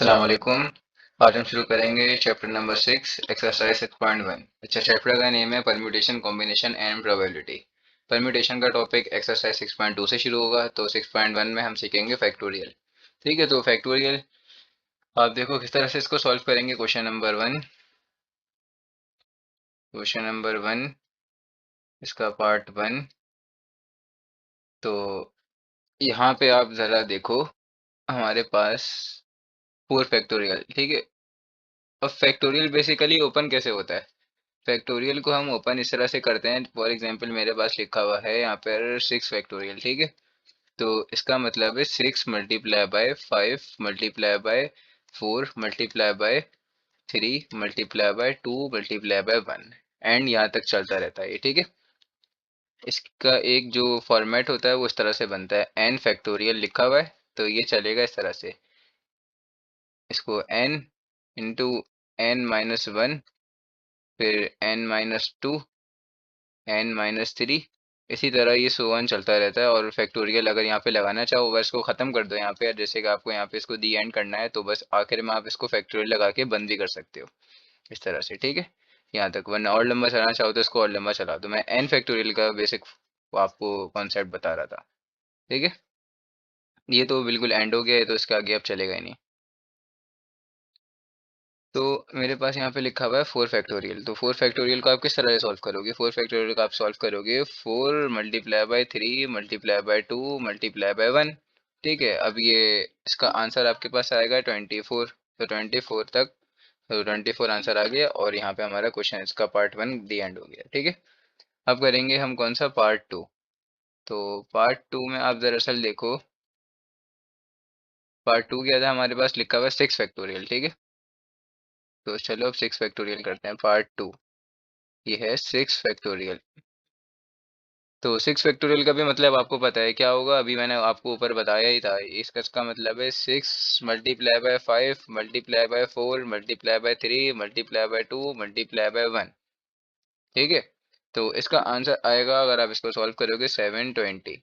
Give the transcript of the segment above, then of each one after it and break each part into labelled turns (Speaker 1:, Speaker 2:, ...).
Speaker 1: अस्सलाम वालेकुम। आज हम शुरू करेंगे चैप्टर नंबर 6 एक्सरसाइज 6.1। अच्छा, चैप्टर का नेम है permutation combination and probability. Permutation का टॉपिक एक्सरसाइज 6.2 से शुरू होगा, तो 6.1 में हम सीखेंगे फैक्टोरियल। ठीक है, तो फैक्टोरियल आप देखो किस तरह से इसको सॉल्व करेंगे। क्वेश्चन नंबर 1 इसका पार्ट 1। तो यहाँ पे आप ज़रा देखो, हमारे पास 4 फैक्टोरियल। ठीक है, अब फैक्टोरियल बेसिकली ओपन कैसे होता है? फैक्टोरियल को हम ओपन इस तरह से करते हैं। फॉर एग्जांपल मेरे पास लिखा हुआ है यहाँ पर 6 फैक्टोरियल। ठीक है, तो इसका मतलब है 6 × 5 × 4 × 3 × 2 × 1 एंड यहाँ तक चलता रहता है ये। ठीक है, इसका एक जो फॉर्मेट होता है वो इस तरह से बनता है। n फैक्टोरियल लिखा हुआ है तो ये चलेगा इस तरह से, इसको n इंटू n-1, फिर n-2, n-3, इसी तरह ये सो ऑन चलता रहता है। और फैक्टोरियल अगर यहाँ पे लगाना चाहो बस इसको ख़त्म कर दो यहाँ पे, जैसे कि आपको यहाँ पे इसको दी एंड करना है तो बस आखिर में आप इसको फैक्टोरियल लगा के बंद भी कर सकते हो इस तरह से। ठीक है, यहाँ तक। वरना और लंबा चलाना चाहो तो इसको और लंबा चला दो। मैं एन फैक्टोरियल का बेसिक आपको कॉन्सेप्ट बता रहा था। ठीक है, ये तो बिल्कुल एंड हो गया है तो इसके आगे अब चलेगा ही नहीं। तो मेरे पास यहाँ पे लिखा हुआ है 4 फैक्टोरियल। तो 4 फैक्टोरियल को आप किस तरह से सॉल्व करोगे? 4 फैक्टोरियल को आप सॉल्व करोगे 4 × 3 × 2 × 1। ठीक है, अब ये इसका आंसर आपके पास आएगा 24। तो 24 तक, तो 24 आंसर आ गया और यहाँ पे हमारा क्वेश्चन इसका पार्ट 1 दी एंड हो गया। ठीक है, अब करेंगे हम कौन सा, पार्ट 2। तो पार्ट 2 में आप दरअसल देखो, पार्ट 2 क्या था, हमारे पास लिखा हुआ है 6 फैक्टोरियल। ठीक है, तो चलो अब 6 फैक्टोरियल करते हैं। पार्ट 2 ये है 6 फैक्टोरियल। तो 6 फैक्टोरियल का भी मतलब आपको पता है क्या होगा, अभी मैंने आपको ऊपर बताया ही था। इसका मतलब है 6 × 5 × 4 × 3 × 2 × 1। ठीक है, तो इसका आंसर आएगा, अगर आप इसको सॉल्व करोगे, 720।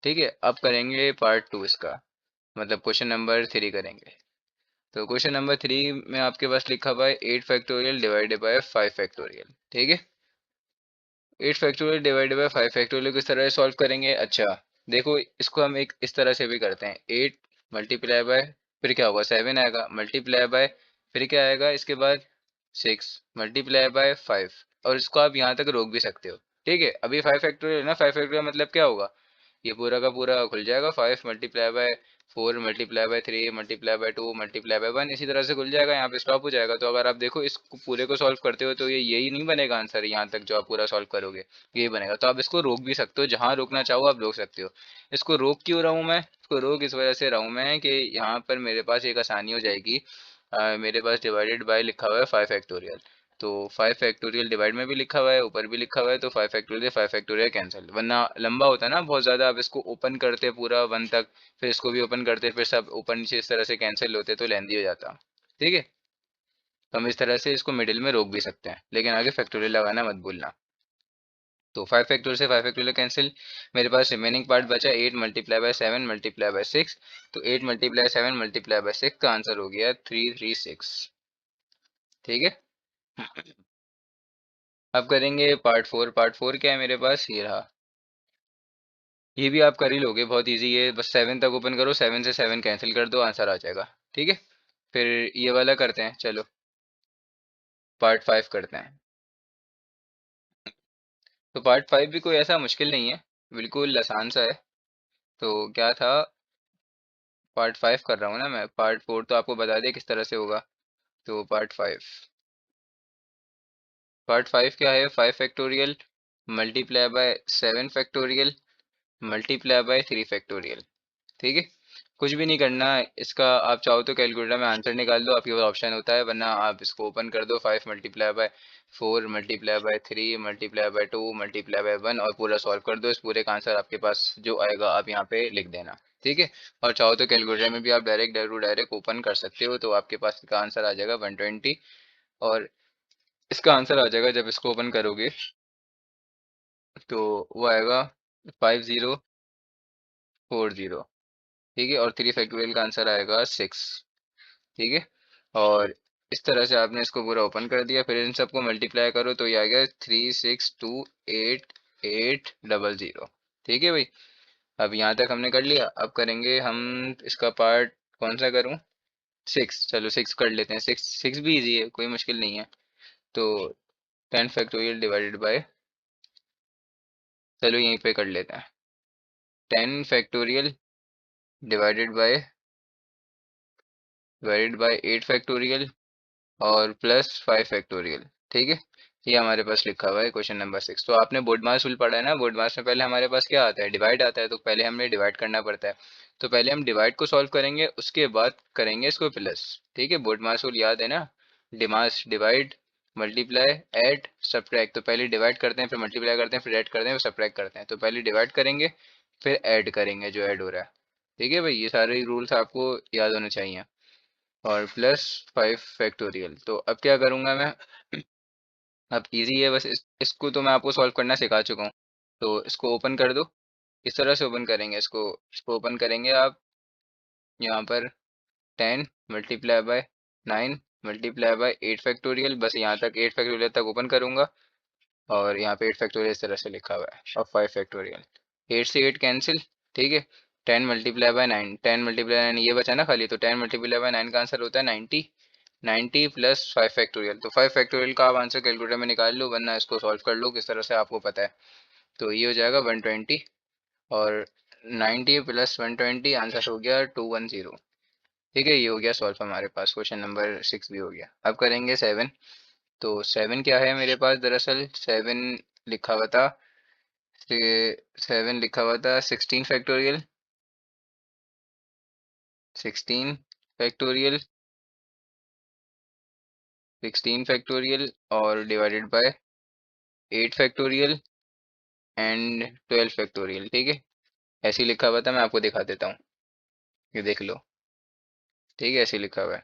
Speaker 1: ठीक है, अब करेंगे पार्ट 2 इसका, मतलब क्वेश्चन नंबर 3 करेंगे। तो क्वेश्चन नंबर 3 में आपके पास लिखा हुआ है 8 फैक्टोरियल डिवाइडेड बाय 5 फैक्टोरियल। ठीक है, 8 फैक्टोरियल डिवाइडेड बाय 5 फैक्टोरियल किस तरह से सॉल्व करेंगे? अच्छा देखो, इसको हम एक इस तरह से भी करते हैं। 8 मल्टीप्लाई बाय, फिर क्या होगा, 7 आएगा, मल्टीप्लाई बाय, फिर क्या आएगा इसके बाद, 6 मल्टीप्लाई बाय 5। और इसको आप यहाँ तक रोक भी सकते हो। ठीक है, अभी 5 फैक्टोरियल है ना, 5 फैक्टोरियल मतलब क्या होगा, ये पूरा का पूरा खुल जाएगा। 5 × 4 × 3 × 2 × 1, इसी तरह से खुल जाएगा, यहाँ पे स्टॉप हो जाएगा। तो अगर आप देखो इस पूरे को सॉल्व करते हो तो ये यही नहीं बनेगा आंसर, यहाँ तक जो आप पूरा सॉल्व करोगे यही बनेगा। तो आप इसको रोक भी सकते हो, जहाँ रोकना चाहो आप रोक सकते हो। इसको रोक क्यों रहा हूँ मैं, इसको रोक इस वजह से रहा हूँ मैं कि यहाँ पर मेरे पास एक आसानी हो जाएगी। मेरे पास डिवाइडेड बाय लिखा हुआ है 5 फैक्टोरियल, तो 5 फैक्टोरियल डिवाइड में भी लिखा हुआ है, ऊपर भी लिखा हुआ है, तो 5 फैक्टोरियल कैंसिल। वरना लंबा होता है ना बहुत ज़्यादा, आप इसको ओपन करते पूरा 1 तक, फिर इसको भी ओपन करते, फिर सब ऊपर नीचे इस तरह से कैंसिल होते तो लेंदी हो जाता। ठीक है, तो हम इस तरह से इसको मिडिल में रोक भी सकते हैं, लेकिन आगे फैक्टोरियल लगाना मत भूलना। तो 5 फैक्टोरियल कैंसिल, मेरे पास रिमेनिंग पार्ट बचा 8 × 7 × 6। तो 8 × 7 × 6 का आंसर हो गया 336। ठीक है, अब करेंगे पार्ट 4। पार्ट 4 क्या है मेरे पास, ये रहा। ये भी आप कर ही लोगे, बहुत इजी है, बस 7 तक ओपन करो, 7 से 7 कैंसिल कर दो, आंसर आ जाएगा। ठीक है, फिर ये वाला करते हैं, चलो पार्ट 5 करते हैं। तो पार्ट 5 भी कोई ऐसा मुश्किल नहीं है, बिल्कुल आसान सा है। तो क्या था, पार्ट 5 कर रहा हूँ ना मैं, पार्ट 4 तो आपको बता दिया किस तरह से होगा। तो पार्ट 5 क्या है, 5 factorial multiply by 7 factorial multiply by 3 factorial. ठीक है, कुछ भी नहीं करना। इसका आप चाहो तो कैलकुलेटर में आंसर निकाल दो, आपके पास ऑप्शन होता है, वरना आप इसको ओपन कर दो। 5 × 4 × 3 × 2 × 1 और पूरा सॉल्व कर दो। इस पूरे का आंसर आपके पास जो आएगा आप यहाँ पे लिख देना। ठीक है, और चाहो तो कैलकुलेटर में भी आप डायरेक्ट ओपन कर सकते हो, तो आपके पास इसका आंसर आ जाएगा 120। और इसका आंसर आ जाएगा जब इसको ओपन करोगे, तो वो आएगा 5040। ठीक है, और 3 फैक्टोरियल का आंसर आएगा 6। ठीक है। और इस तरह से आपने इसको पूरा ओपन कर दिया, फिर इन सबको मल्टीप्लाई करो तो ये आ गया 362880। ठीक है भाई। अब यहाँ तक हमने कर लिया। अब करेंगे हम इसका पार्ट, कौन सा करूँ? सिक्स, चलो सिक्स कर लेते हैं। सिक्स सिक्स भी इजी है, कोई मुश्किल नहीं है। तो 10 फैक्टोरियल डिवाइडेड बाय, चलो यहीं पे कर लेते हैं। 10 फैक्टोरियल डिवाइडेड बाय 8 फैक्टोरियल और प्लस 5 फैक्टोरियल। ठीक है। ये हमारे पास लिखा हुआ है क्वेश्चन नंबर 6। तो आपने बोर्ड मास रूल पढ़ा है ना? बोर्ड मास में पहले हमारे पास क्या आता है? डिवाइड आता है। तो पहले हमने डिवाइड करना पड़ता है। तो पहले हम डिवाइड को सॉल्व करेंगे, उसके बाद करेंगे इसको प्लस। ठीक है। बोर्ड मास रूल याद है ना? DMAS, divide, multiply, add, subtract. तो पहले डिवाइड करते हैं, फिर मल्टीप्लाई करते हैं, फिर ऐड करते हैं, फिर सब्ट्रैक्ट करते हैं। तो पहले डिवाइड करेंगे, फिर ऐड करेंगे जो ऐड हो रहा है। ठीक है भाई, ये सारे रूल्स आपको याद होने चाहिए। और प्लस 5 फैक्टोरियल। तो अब क्या करूंगा मैं? अब इजी है, बस इसको तो मैं आपको सॉल्व करना सिखा चुका हूँ। तो इसको ओपन कर दो। इस तरह से ओपन करेंगे इसको ओपन करेंगे आप यहाँ पर। 10 multiply by 9 multiply by 8 factorial, बस यहाँ तक 8 फैक्टोरियल तक ओपन करूंगा। और यहाँ पे 8 फैक्टोरियल इस तरह से लिखा हुआ है, और 5 फैक्टोरियल। 8 से 8 कैंसिल। ठीक है। 10 मल्टीप्लाई बाय 9, 10 मल्टीप्लाई 9 ये बचा ना खाली, तो 10 मल्टीप्लाई बाय 9 का आंसर होता है 90। 90 प्लस 5 फैक्टोरियल। तो 5 फैक्टोरियल का आप आंसर कैलकुलेटर में निकाल लो, वरना इसको सॉल्व कर लो किस तरह से आपको पता है। तो ये हो जाएगा 120। और 90 प्लस 120 आंसर हो गया 210। ठीक है, ये हो गया सॉल्व। हमारे पास क्वेश्चन नंबर 6 भी हो गया। अब करेंगे 7। तो 7 क्या है मेरे पास? दरअसल 7 लिखा हुआ था, 16 फैक्टोरियल। 16 फैक्टोरियल, 16 फैक्टोरियल और divided by 8 factorial and 12 factorial. ठीक है। ऐसे ही लिखा हुआ था, मैं आपको दिखा देता हूँ, ये देख लो। ठीक है, ऐसे ही लिखा हुआ है।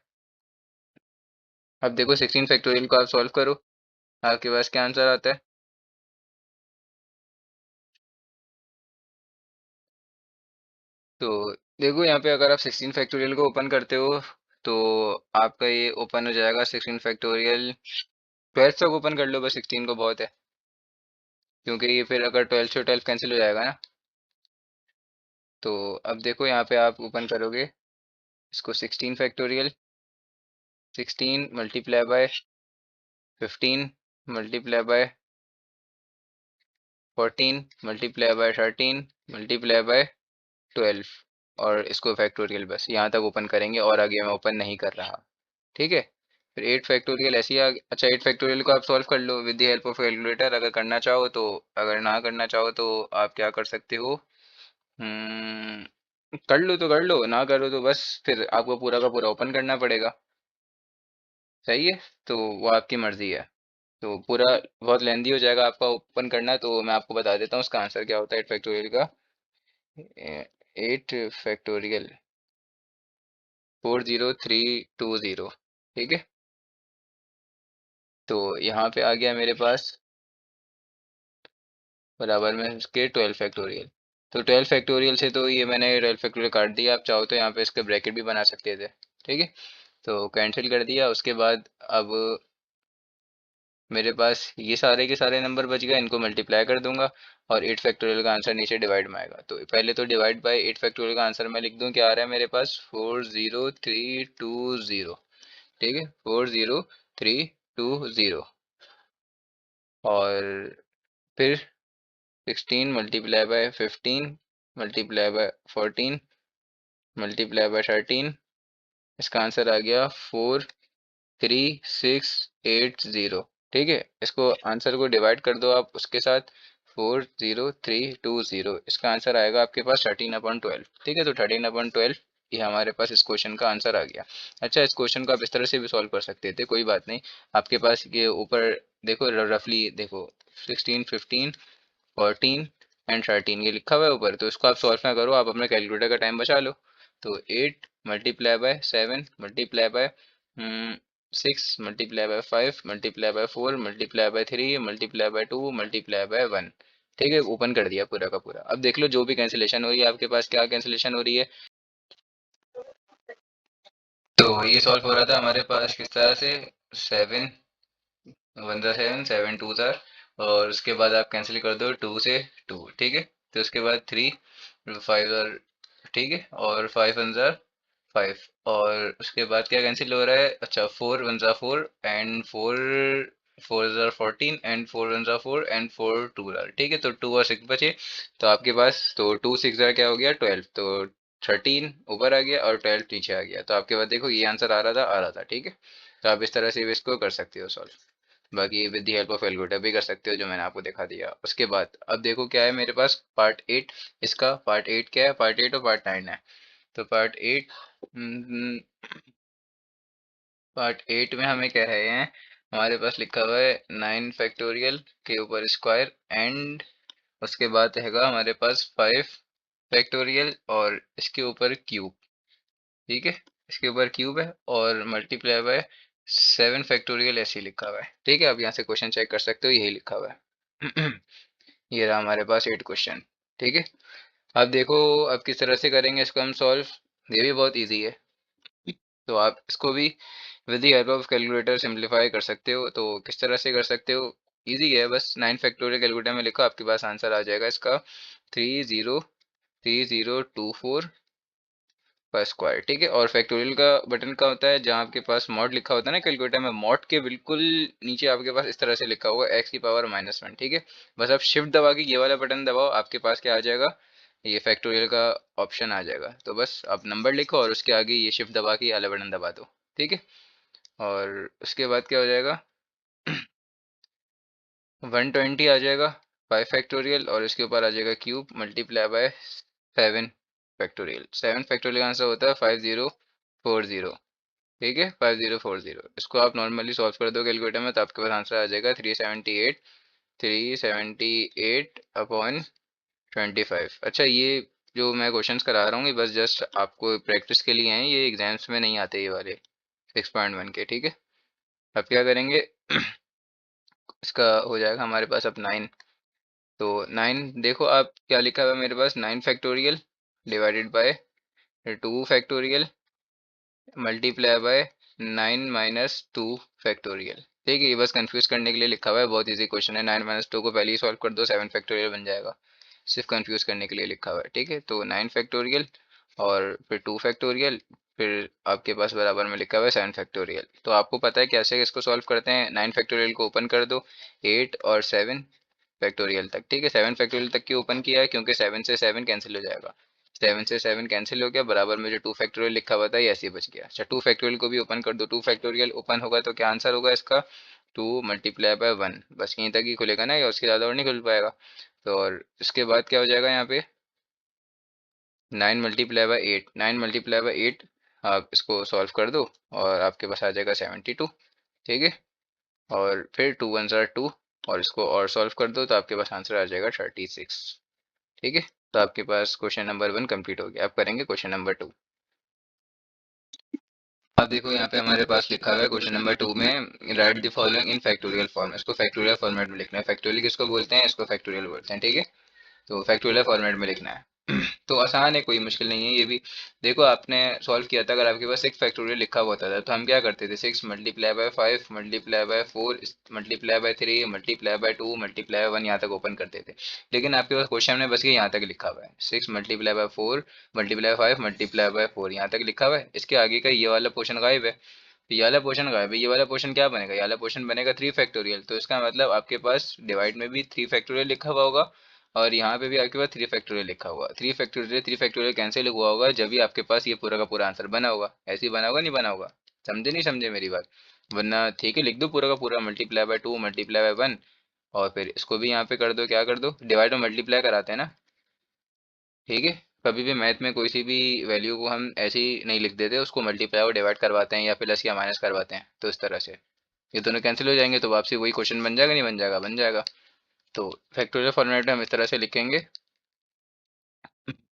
Speaker 1: अब देखो 16 फैक्टोरियल को आप सॉल्व करो, आपके पास क्या आंसर आता है? तो देखो यहाँ पे अगर आप 16 फैक्टोरियल को ओपन करते हो, तो आपका ये ओपन हो जाएगा 16 फैक्टोरियल। 12 तक ओपन कर लो, बस 16 को बहुत है, क्योंकि ये फिर अगर 12 से 12 कैंसिल हो जाएगा ना। तो अब देखो यहाँ पे आप ओपन करोगे इसको, 16 factorial, 16 multiply by 15 multiply by 14 multiply by 13 multiply by 12, और इसको फैक्टोरियल। बस यहाँ तक ओपन करेंगे, और आगे मैं ओपन नहीं कर रहा। ठीक है। फिर 8 फैक्टोरियल ऐसे ही अच्छा, 8 फैक्टोरियल को आप सॉल्व कर लो with the help of calculator, अगर करना चाहो तो। अगर ना करना चाहो तो आप क्या कर सकते हो? कर लो तो कर लो, ना करो तो बस फिर आपको पूरा का पूरा ओपन करना पड़ेगा। सही है। तो वो आपकी मर्जी है। तो पूरा बहुत लेंदी हो जाएगा आपका ओपन करना, तो मैं आपको बता देता हूँ उसका आंसर क्या होता है 8 फैक्टोरियल का। 8 फैक्टोरियल 40320। ठीक है। तो यहाँ पे आ गया मेरे पास बराबर में इसके 12 फैक्टोरियल। तो 12 फैक्टोरियल से तो ये मैंने 12 फैक्टोरियल काट दिया। आप चाहो तो यहाँ पे इसके ब्रैकेट भी बना सकते थे। ठीक है। तो कैंसिल कर दिया। उसके बाद अब मेरे पास ये सारे के सारे नंबर बच गए, इनको मल्टीप्लाई कर दूंगा, और 8 फैक्टोरियल का आंसर नीचे डिवाइड में आएगा। तो पहले तो डिवाइड बाय 8 फैक्टोरियल का आंसर मैं लिख दूं, क्या आ रहा है मेरे पास? 40320। ठीक है, 40320। और फिर 16 multiply by 15 multiply by 14 multiply by 13। इसका आंसर आ गया 43680। ठीक है। इसको आंसर को डिवाइड कर दो आप उसके साथ, 40320। इसका आंसर आएगा आपके पास 13/12। ठीक है। तो 13/12 ये हमारे पास इस क्वेश्चन का आंसर आ गया। अच्छा, इस क्वेश्चन को आप इस तरह से भी सॉल्व कर सकते थे, कोई बात नहीं। आपके पास ये ऊपर देखो, रफली देखो, 16 15 14 एंड 13 ये लिखा हुआ है ऊपर। तो इसको आप सॉल्व ना करो, आप अपने कैलकुलेटर का टाइम बचा लो। तो 8 multiply by 7 multiply by 6 multiply by 5 multiply by 4 multiply by 3 multiply by 2 multiply by 1। ठीक है, ओपन कर दिया पूरा का पूरा। अब देख लो जो भी कैंसिलेशन हो रही है आपके पास, क्या कैंसिलेशन हो रही है? तो ये सॉल्व हो रहा था हमारे पास किस तरह से, 7 1 ज़ा 7 7 2 ज़ा, और उसके बाद आप कैंसिल कर दो 2 से 2, ठीक है। तो उसके बाद 3 5 ज़ा, ठीक है, और 5 1 ज़ा 5, और उसके बाद क्या कैंसिल हो रहा है, अच्छा 4 1 ज़ा 4 एंड 4 4 ज़ा 14 एंड 4 1 ज़ा 4 एंड 4 2 ज़ा, ठीक है। तो 2 और 6 बचे, तो आपके पास तो 2 6 ज़ा क्या हो गया 12, तो 13 ऊपर आ गया और 12 नीचे आ गया। तो आपके पास देखो ये आंसर आ रहा था, ठीक है। तो आप इस तरह से भी इसको कर सकते हो सॉल्व। बाकी with the help of algorithm भी कर सकते हो, जो मैंने आपको दिखा दिया। उसके बाद अब देखो क्या है मेरे पास पार्ट 8, इसका पार्ट 8 क्या है, पार्ट 8 और पार्ट 9 है। तो पार्ट 8, पार्ट 8 में हमें कह रहे हैं, हमारे पास लिखा हुआ है 9 फैक्टोरियल के ऊपर स्क्वायर एंड उसके बाद रहेगा हमारे पास 5 फैक्टोरियल और इसके ऊपर क्यूब, ठीक है। इसके ऊपर क्यूब है और मल्टीप्लाई बाय 7 फैक्टोरियल ऐसे ही लिखा हुआ है, ठीक है। आप यहाँ से क्वेश्चन चेक कर सकते हो, यही लिखा हुआ है। ये रहा हमारे पास 8 क्वेश्चन, ठीक है। अब देखो अब किस तरह से करेंगे इसको हम सॉल्व, ये भी बहुत इजी है। तो आप इसको भी with the help of calculator simplify कर सकते हो। तो किस तरह से कर सकते हो, इजी है, बस 9 फैक्टोरियल कैलकुलेटर में लिखो, आपके पास आंसर आ जाएगा इसका 303024 का स्क्वायर, ठीक है। और फैक्टोरियल का बटन का होता है जहाँ आपके पास मॉड लिखा होता है ना कैलकुलेटर में, मॉड के बिल्कुल नीचे आपके पास इस तरह से लिखा हुआ है x⁻⁻1, ठीक है। बस आप शिफ्ट दबा के ये वाला बटन दबाओ, आपके पास क्या आ जाएगा, ये फैक्टोरियल का ऑप्शन आ जाएगा। तो बस आप नंबर लिखो और उसके आगे ये शिफ्ट दबा के ये वाला बटन दबा दो, ठीक है। और उसके बाद क्या हो जाएगा, 120 आ जाएगा 5 फैक्टोरियल और इसके ऊपर आ जाएगा cube multiply by 7 factorial. 7 factorial का आंसर होता है 5040, ठीक है, 5040। इसको आप नॉर्मली सॉल्व कर दो कैलकुलेटर में तो आपके पास आंसर आ जाएगा 378 अपॉन 25। अच्छा ये जो मैं क्वेश्चंस करा रहा हूँ ये बस जस्ट आपको प्रैक्टिस के लिए हैं, ये एग्जाम्स में नहीं आते ये वाले 6.1 के, ठीक है। अब क्या करेंगे, इसका हो जाएगा हमारे पास अब 9। तो 9 देखो आप क्या लिखा हुआ है मेरे पास, 9 factorial divided by 2 factorial multiply by 9 minus 2 factorial, ठीक है। ये बस कंफ्यूज करने के लिए लिखा हुआ है, बहुत इजी क्वेश्चन है। 9 माइनस 2 को पहले ही सॉल्व कर दो, 7 फैक्टोरियल बन जाएगा, सिर्फ कंफ्यूज करने के लिए लिखा हुआ है, ठीक है। तो 9 फैक्टोरियल और फिर 2 फैक्टोरियल, फिर आपके पास बराबर में लिखा हुआ है 7 फैक्टोरियल। तो आपको पता है कैसे इसको सॉल्व करते हैं, 9 फैक्टोरियल को ओपन कर दो 8 और 7 फैक्टोरियल तक, ठीक है। 7 फैक्टोरियल तक क्यों ओपन किया है, क्योंकि 7 से 7 कैंसिल हो जाएगा, 7 से 7 कैंसिल हो गया, बराबर में जो 2 फैक्टोरियल लिखा हुआ था ये ऐसे ही बच गया। अच्छा 2 फैक्टोरियल को भी ओपन कर दो, 2 फैक्टोरियल ओपन होगा तो क्या आंसर होगा इसका, 2 मल्टीप्लाई बाय 1, बस यहीं तक ही खुलेगा ना, या उसके ज़्यादा और नहीं खुल पाएगा। तो और इसके बाद क्या हो जाएगा यहाँ पे 9 मल्टीप्लाई बाय 8, 9 मल्टीप्लाई बाय 8, आप इसको सॉल्व कर दो और आपके पास आ जाएगा 72, ठीक है। और फिर 2 1 ज़ार 2 और इसको और सॉल्व कर दो तो आपके पास आंसर आ जाएगा 36, ठीक है। तो आपके पास क्वेश्चन नंबर 1 कंप्लीट हो गया। अब करेंगे क्वेश्चन नंबर 2। अब देखो यहाँ पे हमारे पास लिखा हुआ है क्वेश्चन नंबर 2 में right the following in factorial form, इसको फैक्टोरियल फॉर्मेट में लिखना है। फैक्टोरियल किसको बोलते हैं, इसको फैक्टोरियल बोलते हैं, ठीक है। तो फैक्टोरियल फॉर्मेट में लिखना है। तो आसान है, कोई मुश्किल नहीं है ये भी। देखो आपने सॉल्व किया था, अगर आपके पास 6 फैक्टोरियल लिखा हुआ होता था तो हम क्या करते थे, 6 multiply by 5 multiply by 4 multiply by 3 multiply by 2 multiply by 1 यहाँ तक ओपन करते थे। लेकिन आपके पास क्वेश्चन में बस ये यहाँ तक लिखा हुआ है, 6 multiply by 4 multiply 5 multiply by 4 यहाँ तक लिखा हुआ है, इसके आगे का ये वाला पोर्शन गायब है। तो ये वाला पोर्शन गायब है, ये वाला पोर्शन क्या बनेगा, ये वाला पोर्शन बनेगा 3 फैक्टोरियल। तो इसका मतलब आपके पास डिवाइड में भी 3 फैक्टोरियल लिखा हुआ होगा और यहाँ पे भी आपके पास 3 फैक्टोरियल लिखा हुआ, 3 फैक्टोरियल कैंसिल हुआ होगा जब भी आपके पास ये पूरा का पूरा आंसर बना होगा। ऐसे ही बना होगा, नहीं बना होगा, समझे नहीं समझे मेरी बात, वरना ठीक है लिख दो पूरा का पूरा मल्टीप्लाई बाय 2 मल्टीप्लाई बाय 1 और फिर इसको भी यहाँ पे कर दो, क्या कर दो, डिवाइड और मल्टीप्लाई कराते हैं ना, ठीक है। कभी भी मैथ में कोई सी भी वैल्यू को हम ऐसे ही नहीं लिख देते, उसको मल्टीप्लाई और डिवाइड करवाते हैं या प्लस या माइनस करवाते हैं। तो इस तरह से ये दोनों कैंसिल हो जाएंगे तो वापसी वही क्वेश्चन बन जाएगा, नहीं बन जाएगा, बन जाएगा। तो फैक्टोरियल फॉर्मेट में हम इस तरह से लिखेंगे।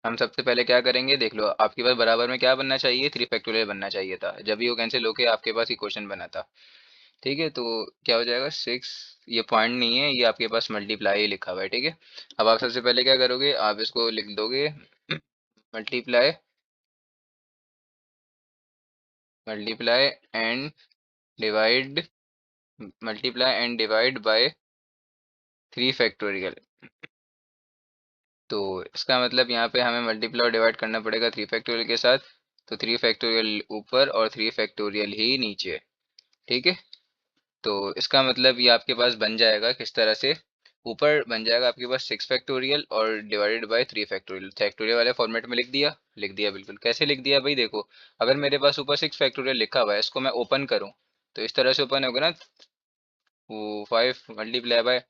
Speaker 1: हम सबसे पहले क्या करेंगे, देख लो आपके पास बराबर में क्या बनना चाहिए, 3 फैक्टोरियल बनना चाहिए था, जब भी वो कैंसिल होके आपके पास ही क्वेश्चन बना था, ठीक है। तो क्या हो जाएगा 6, ये पॉइंट नहीं है, ये आपके पास मल्टीप्लाई लिखा हुआ है, ठीक है। अब आप सबसे पहले क्या करोगे, आप इसको लिख दोगे multiply multiply and divide multiply and divide by 3 factorial. तो इसका मतलब यहाँ पे हमें मल्टीप्लाई और डिवाइड करना पड़ेगा 3 फैक्टोरियल के साथ। तो 3 फैक्टोरियल ऊपर और 3 फैक्टोरियल ही नीचे। ठीक है। तो इसका मतलब ये आपके पास बन जाएगा किस तरह से, ऊपर बन जाएगा आपके पास 6 फैक्टोरियल और डिवाइडेड बाय 3 फैक्टोरियल। फैक्टोरियल वाले फॉर्मेट में लिख दिया, लिख दिया बिल्कुल। कैसे लिख दिया भाई, देखो अगर मेरे पास ऊपर 6 फैक्टोरियल लिखा हुआ है, इसको मैं ओपन करूँ तो इस तरह से ओपन होगा ना, वो 5 मल्टीप्लाई बाय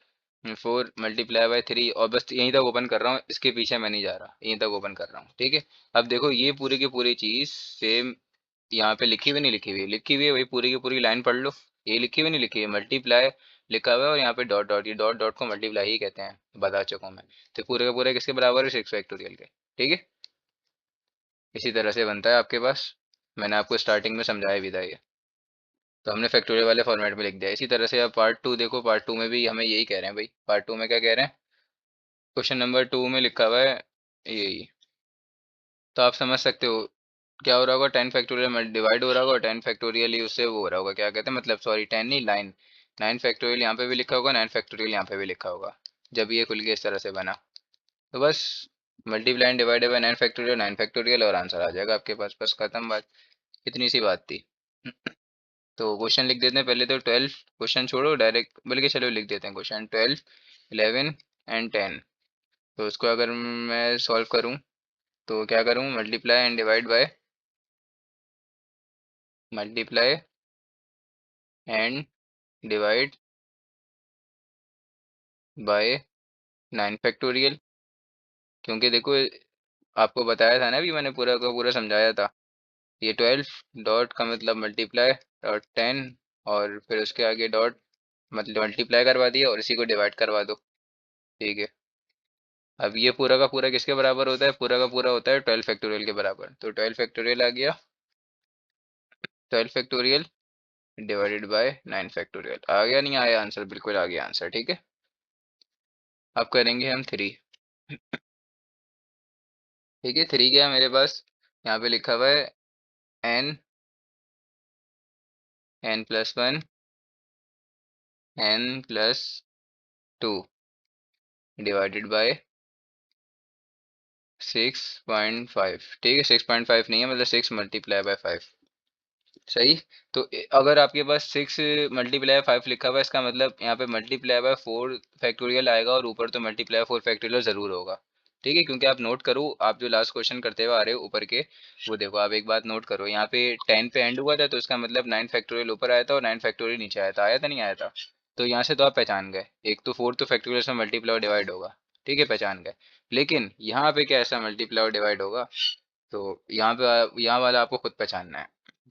Speaker 1: 4 मल्टीप्लाई बाय 3, और बस यहीं तक ओपन कर रहा हूँ, इसके पीछे मैं नहीं जा रहा, यहीं तक ओपन कर रहा हूँ। ठीक है। अब देखो ये पूरी की पूरी चीज सेम यहाँ पे लिखी हुई नहीं लिखी हुई, लिखी हुई है वही पूरी की पूरी लाइन पढ़ लो। ये लिखी हुई नहीं लिखी है, मल्टीप्लाई लिखा हुआ है और यहाँ पे डॉट डॉट, ये डॉट डॉट को मल्टीप्लाई ही कहते हैं, बता चुका हूँ मैं। तो पूरे का पूरा किसके बराबर है, 6 फैक्टोरियल के। ठीक है। इसी तरह से बनता है आपके पास, मैंने आपको स्टार्टिंग में समझाया भी था ये। तो हमने फैक्टोरियल वाले फॉर्मेट में लिख दिया। इसी तरह से अब पार्ट 2 देखो, पार्ट 2 में भी हमें यही कह रहे हैं भाई। पार्ट 2 में क्या कह रहे हैं, क्वेश्चन नंबर 2 में लिखा हुआ है यही। तो आप समझ सकते हो क्या हो रहा होगा, 10 फैक्टोरियल डिवाइड हो रहा होगा और 10 फैक्टोरियल ही उससे वो हो रहा होगा, क्या कहते हैं मतलब, सॉरी 10 नहीं, 9 9 फैक्टोरियल यहाँ पे भी लिखा होगा, 9 फैक्टोरियल यहाँ पे भी लिखा होगा, जब ये खुल के इस तरह से बना। तो बस multiply and divide by 9 factorial और आंसर आ जाएगा आपके पास, बस खत्म बात। इतनी सी बात थी। तो क्वेश्चन लिख देते हैं पहले तो। 12 क्वेश्चन छोड़ो डायरेक्ट, बल्कि चलो लिख देते हैं क्वेश्चन 12, 11 एंड 10। तो उसको अगर मैं सॉल्व करूँ तो क्या करूँ, multiply and divide by 9 factorial. क्योंकि देखो आपको बताया था ना, अभी मैंने पूरा का पूरा समझाया था। ये 12 डॉट का मतलब मल्टीप्लाई, और 10, और फिर उसके आगे डॉट, मतलब मल्टीप्लाई करवा दिया और इसी को डिवाइड करवा दो। ठीक है। अब ये पूरा का पूरा किसके बराबर होता है, पूरा का पूरा होता है 12 फैक्टोरियल के बराबर। तो 12 फैक्टोरियल आ गया, 12 फैक्टोरियल डिवाइडेड बाय 9 फैक्टोरियल। आ गया नहीं आया आंसर, बिल्कुल आ गया आंसर। ठीक है। अब करेंगे हम 3। ठीक है। 3 क्या है मेरे पास, यहाँ पे लिखा हुआ है N, n+1, n+2 divided by 6.5। ठीक है। 6.5 नहीं है, मतलब 6 × 5। सही। तो अगर आपके पास 6 × 5 लिखा हुआ है, इसका मतलब यहाँ पे मल्टीप्लाई बाय 4 फैक्टोरियल आएगा और ऊपर तो मल्टीप्लाई 4 फैक्टोरियल जरूर होगा। ठीक है। क्योंकि आप नोट करो, आप जो लास्ट क्वेश्चन करते हुए आ रहे हो ऊपर के, वो देखो आप एक बात नोट करो, यहाँ पे 10 पे एंड हुआ था, तो इसका मतलब 9 फैक्टोरियल ऊपर आया था और 9 फैक्टोरियल नीचे आया था नहीं आया था। तो यहाँ से तो आप पहचान गए, एक तो 4 तो फैक्टोरियल से मल्टीप्लाई और डिवाइड होगा। ठीक है, पहचान गए। लेकिन यहाँ पे क्या ऐसा मल्टीप्लाई और डिवाइड होगा, तो यहाँ पे यहाँ वाला आपको खुद पहचानना है।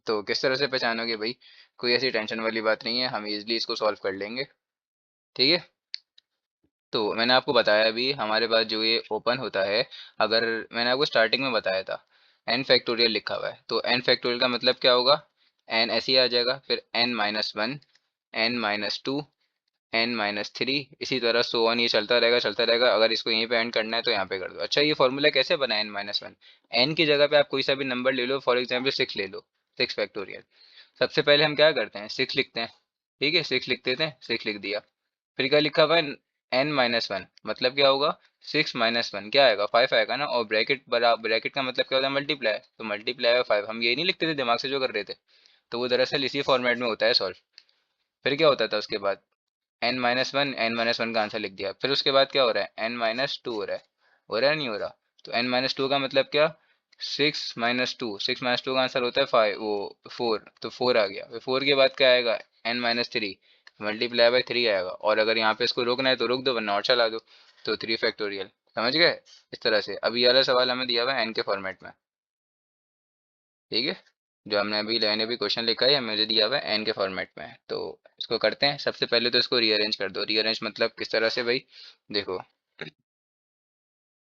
Speaker 1: तो किस तरह से पहचानोगे भाई, कोई ऐसी टेंशन वाली बात नहीं है, हम इजीली इसको सॉल्व कर लेंगे। ठीक है। तो मैंने आपको बताया भी, हमारे पास जो ये ओपन होता है, अगर मैंने आपको स्टार्टिंग में बताया था एन फैक्टोरियल लिखा हुआ है, तो एन फैक्टोरियल का मतलब क्या होगा, एन ऐसे ही आ जाएगा, फिर n-1, n-2, n-3, इसी तरह सो ऑन, ये चलता रहेगा चलता रहेगा। अगर इसको यहीं पे एंड करना है तो यहाँ पे कर दो। अच्छा, ये फॉर्मूला कैसे बना, n-1, एन की जगह पे आप कोई सा भी नंबर ले लो, फॉर एग्जाम्पल 6 ले लो, 6 फैक्टोरियल। सबसे पहले हम क्या करते हैं, 6 लिखते हैं। ठीक है, 6 लिख देते हैं, 6 लिख दिया। फिर क्या लिखा हुआ है, n-1, मतलब क्या होगा, 6 - 1 क्या आएगा, 5 आएगा ना। और ब्रैकेट बरा, ब्रैकेट का मतलब क्या होता है, मल्टीप्लाई, तो मल्टीप्लाई 5। हम ये नहीं लिखते थे दिमाग से जो कर रहे थे, तो वो दरअसल इसी फॉर्मेट में होता है सॉल्व। फिर क्या होता था उसके बाद, n-1 का आंसर लिख दिया। फिर उसके बाद क्या हो रहा है, n-2 हो रहा है, हो रहा है नहीं हो रहा। तो n-2 का मतलब क्या, 6 - 2, 6 - 2 का आंसर होता है 5, वो 4, तो 4 आ गया। फिर 4 के बाद क्या आएगा, n-3 मल्टीप्लाई बाय 3 आएगा। और अगर यहाँ पे इसको रोकना है तो रोक दो, वरना और चला दो। तो 3 फैक्टोरियल, समझ गए। इस तरह से अभी ये वाला सवाल हमें दिया हुआ है एन के फॉर्मेट में। ठीक है। जो हमने अभी मैंने अभी क्वेश्चन लिखा है मुझे दिया हुआ है एन के फॉर्मेट में। तो इसको करते हैं, सबसे पहले तो इसको रीअरेंज कर दो। रीअरेंज मतलब किस तरह से भाई, देखो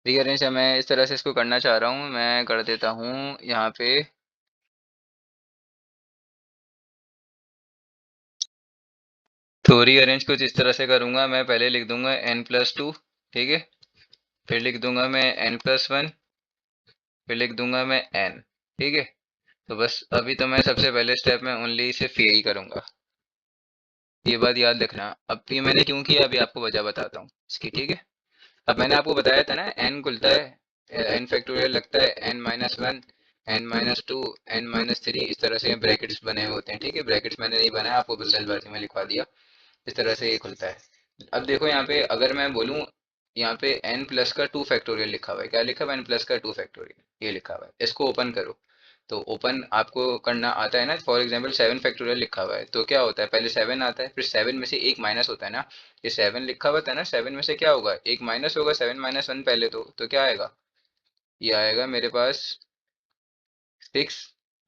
Speaker 1: रीअरेंज मैं इस तरह से इसको करना चाह रहा हूँ, मैं कर देता हूँ यहाँ पे। तो रीअरेंज कुछ इस तरह से करूँगा, मैं पहले लिख दूंगा n+2। ठीक है। फिर लिख दूंगा मैं n+1, फिर लिख दूंगा मैं n। ठीक है। तो बस अभी तो मैं सबसे पहले स्टेप में ओनली सिर्फ यही करूंगा, ये बात याद रखना। अब ये मैंने क्यों किया अभी आपको वजह बताता हूँ इसकी, ठीक है। अब मैंने आपको बताया था ना एन खुलता है, एन फैक्टोरियल लगता है, n-1, n-2, n-3, इस तरह से ब्रैकेट्स बने हुए होते हैं, ठीक है। ब्रैकेट्स मैंने नहीं बनाया, आपको बस जल्दबाजी में लिखवा दिया। इस तरह से ये खुलता है। अब देखो यहाँ पे अगर मैं बोलूँ, यहाँ पे n प्लस का 2 फैक्टोरियल लिखा हुआ है, क्या लिखा हुआ है, n प्लस का 2 फैक्टोरियल, ये लिखा हुआ है। इसको ओपन करो, तो ओपन आपको करना आता है ना। फॉर एग्जांपल 7 फैक्टोरियल लिखा हुआ है, तो क्या होता है, पहले 7 आता है, फिर 7 में से एक माइनस होता है ना। ये 7 लिखा हुआ था ना, 7 में से क्या होगा, एक माइनस होगा, 7-1 पहले तो क्या आएगा, ये आएगा मेरे पास 6।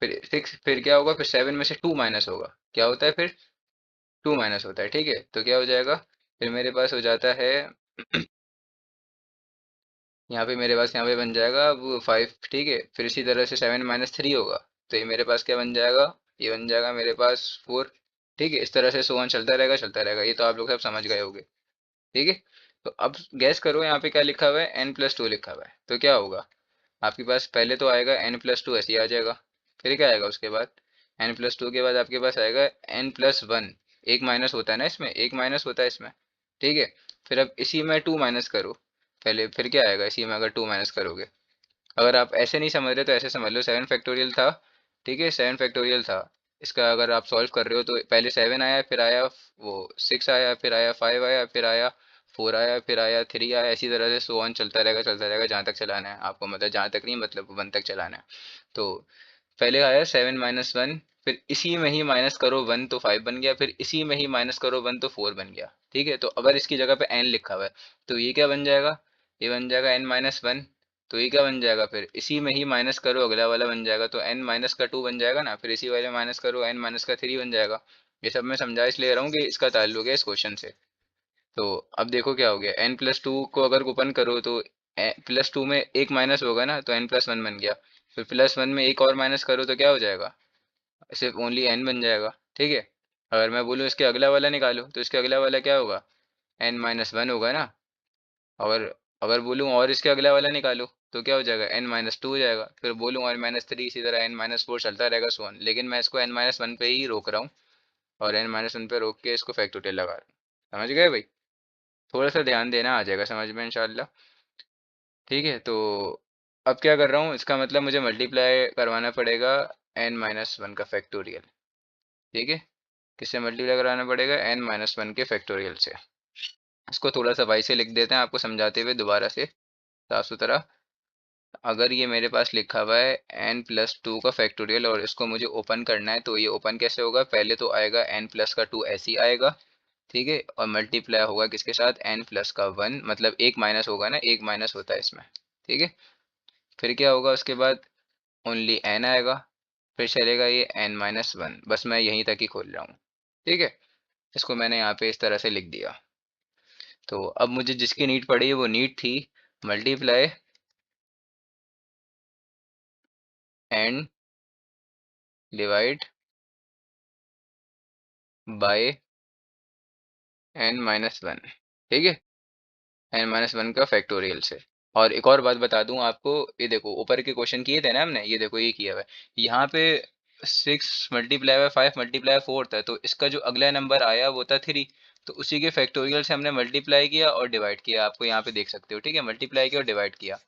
Speaker 1: फिर 6, फिर क्या होगा, फिर 7 में से 2 माइनस होगा, क्या होता है फिर, 2 माइनस होता है, ठीक है। तो क्या हो जाएगा, फिर मेरे पास हो जाता है यहाँ पे मेरे पास यहाँ पे बन जाएगा अब 5, ठीक है। फिर इसी तरह से 7-3 होगा, तो ये मेरे पास क्या बन जाएगा, ये बन जाएगा मेरे पास 4, ठीक है। इस तरह से सो ऑन चलता रहेगा चलता रहेगा, ये तो आप लोग सब समझ गए होंगे, ठीक है। तो अब गैस करो यहाँ पे क्या लिखा हुआ है, n+2 लिखा हुआ है, तो क्या होगा आपके पास, पहले तो आएगा n+2 ऐसे ही आ जाएगा। फिर क्या आएगा उसके बाद, n+2 के बाद आपके पास आएगा n+1, एक माइनस होता है ना इसमें, एक माइनस होता है इसमें, ठीक है। फिर अब इसी में 2 माइनस करो पहले, फिर क्या आएगा इसी में अगर 2 माइनस करोगे। अगर आप ऐसे नहीं समझ रहे तो ऐसे समझ लो, 7 फैक्टोरियल था, ठीक है, 7 फैक्टोरियल था। इसका अगर आप सॉल्व कर रहे हो तो पहले 7 आया, फिर आया वो 6 आया, फिर आया 5 आया, फिर आया 4 आया, फिर आया 3 आया, इसी तरह से सो ऑन चलता रहेगा जहाँ तक चलाना है आपको, मतलब जहाँ तक नहीं, मतलब 1 तक चलाना है। तो पहले आया 7-1, फिर इसी में ही माइनस करो 1 तो 5 बन गया, फिर इसी में ही माइनस करो 1 तो 4 बन गया, ठीक है। तो अगर इसकी जगह पे n लिखा हुआ है, तो ये क्या बन जाएगा, ये बन जाएगा n-1। तो ये क्या बन जाएगा, फिर इसी में ही माइनस करो अगला वाला बन जाएगा, तो n-2 बन जाएगा ना, फिर इसी वाले माइनस करो n-3 बन जाएगा। ये सब मैं समझा इसलिए रहा हूँ कि इसका ताल्लुक है इस क्वेश्चन से। तो अब देखो क्या हो गया, n+2 को अगर ओपन करो तो +2 में एक माइनस होगा ना, तो n+1 बन गया। फिर +1 में एक और माइनस करो तो क्या हो जाएगा, सिर्फ ओनली n बन जाएगा, ठीक है। अगर मैं बोलूँ इसके अगला वाला निकालो, तो इसके अगला वाला क्या होगा, n-1 होगा ना। और अगर बोलूँ और इसके अगला वाला निकालो, तो क्या हो जाएगा, n-2 हो जाएगा। फिर बोलूँ और -3, इसी तरह n-4 चलता रहेगा सो ऑन, लेकिन मैं इसको n-1 पे ही रोक रहा हूँ, और n-1 पे रोक के इसको फैक्टोरियल लगा रहा हूँ। समझ गए भाई, थोड़ा सा ध्यान देना, आ जाएगा समझ में इंशाल्लाह, ठीक है। तो अब क्या कर रहा हूँ, इसका मतलब मुझे मल्टीप्लाई करवाना पड़ेगा n-1 का फैक्टोरियल, ठीक है। किससे मल्टीप्लाई कराना पड़ेगा, n-1 के फैक्टोरियल से। इसको थोड़ा सा वाई से लिख देते हैं आपको समझाते हुए दोबारा से साफ सुथरा। अगर ये मेरे पास लिखा हुआ है n+2 का फैक्टोरियल और इसको मुझे ओपन करना है, तो ये ओपन कैसे होगा, पहले तो आएगा n+2 ऐसे ही आएगा, ठीक है। और मल्टीप्लाई होगा किसके साथ, n+1, मतलब एक माइनस होगा ना, एक माइनस होता है इसमें, ठीक है। फिर क्या होगा उसके बाद, ओनली n आएगा, फिर चलेगा ये n-1, बस मैं यहीं तक ही खोल रहा हूँ, ठीक है। इसको मैंने यहाँ पे इस तरह से लिख दिया। तो अब मुझे जिसकी नीड पड़ी वो नीड थी multiply and divide by n-1, ठीक है, n-1 का फैक्टोरियल से। और एक और बात बता दूं आपको, ये देखो ऊपर के क्वेश्चन किए थे ना हमने, ये देखो ये किया हुआ है यहाँ पे, 6 × 5 × 4 था, तो इसका जो अगला नंबर आया वो था 3, तो उसी के फैक्टोरियल से हमने मल्टीप्लाई किया और डिवाइड किया, आपको यहाँ पे देख सकते हो, ठीक है, मल्टीप्लाई किया और डिवाइड किया।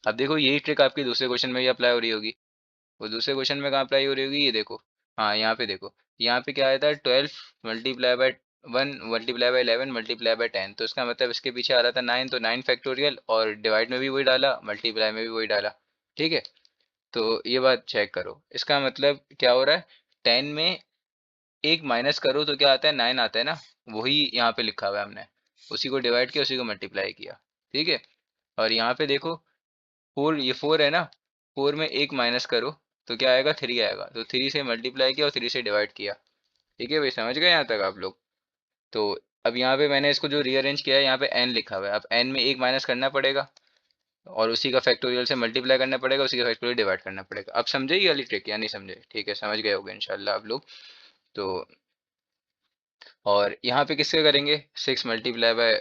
Speaker 1: अब देखो यही ट्रिक आपकी दूसरे क्वेश्चन में भी अप्लाई हो रही होगी। वो दूसरे क्वेश्चन में कहाँ अप्लाई हो रही होगी, ये देखो, हाँ यहाँ पे देखो, यहाँ पे क्या आया था, 12 multiply by 1 multiply by 11 multiply by 10, तो इसका मतलब इसके पीछे आ रहा था 9, तो 9 फैक्टोरियल, और डिवाइड में भी वही डाला, मल्टीप्लाई में भी वही डाला, ठीक है। तो ये बात चेक करो, इसका मतलब क्या हो रहा है, 10 में एक माइनस करो तो क्या आता है, 9 आता है ना, वही यहाँ पे लिखा हुआ है हमने, उसी को डिवाइड किया, उसी को मल्टीप्लाई किया, ठीक है। और यहाँ पे देखो 4, ये 4 है ना, 4 में एक माइनस करो तो क्या आएगा, 3 आएगा, तो 3 से मल्टीप्लाई किया और 3 से डिवाइड किया, ठीक है भाई, समझ गए यहाँ तक आप लोग। तो अब यहाँ पे मैंने इसको जो रीअरेंज किया है, यहाँ पे n लिखा हुआ है, अब n में एक माइनस करना पड़ेगा, और उसी का फैक्टोरियल से मल्टीप्लाई करना पड़ेगा, उसी का फैक्टोरियल डिवाइड करना पड़ेगा। अब समझे ये वाली ट्रिक या नहीं समझे, ठीक है, समझ गए होगे इंशाल्लाह आप लोग। तो और यहाँ पे किससे करेंगे, 6 ×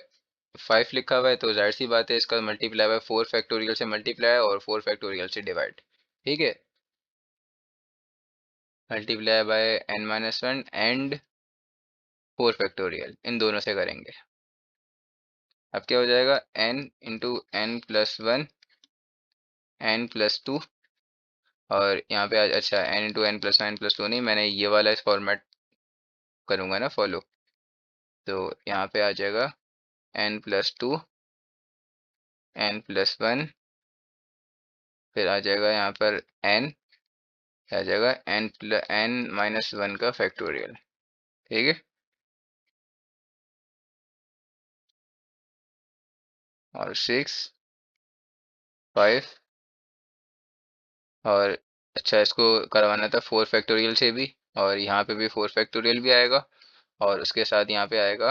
Speaker 1: 5 लिखा हुआ है, तो जाहिर सी बात है इसका मल्टीप्लाई बाय 4 फैक्टोरियल से मल्टीप्लाई और 4 फैक्टोरियल से डिवाइड, ठीक है। Multiply by n-1 and 4 factorial, इन दोनों से करेंगे। अब क्या हो जाएगा, n into n plus one n plus two, और यहाँ पे अच्छा n into n plus one plus two नहीं, मैंने ये वाला इस फॉर्मेट करूँगा ना फॉलो, तो यहाँ पे आ जाएगा n plus to n plus one, फिर आ जाएगा यहाँ पर n, आ जाएगा n माइनस वन का फैक्टोरियल। ठीक है, और 6 5, और अच्छा इसको करवाना था 4 फैक्टोरियल से भी, और यहाँ पे भी 4 फैक्टोरियल भी आएगा, और उसके साथ यहाँ पे आएगा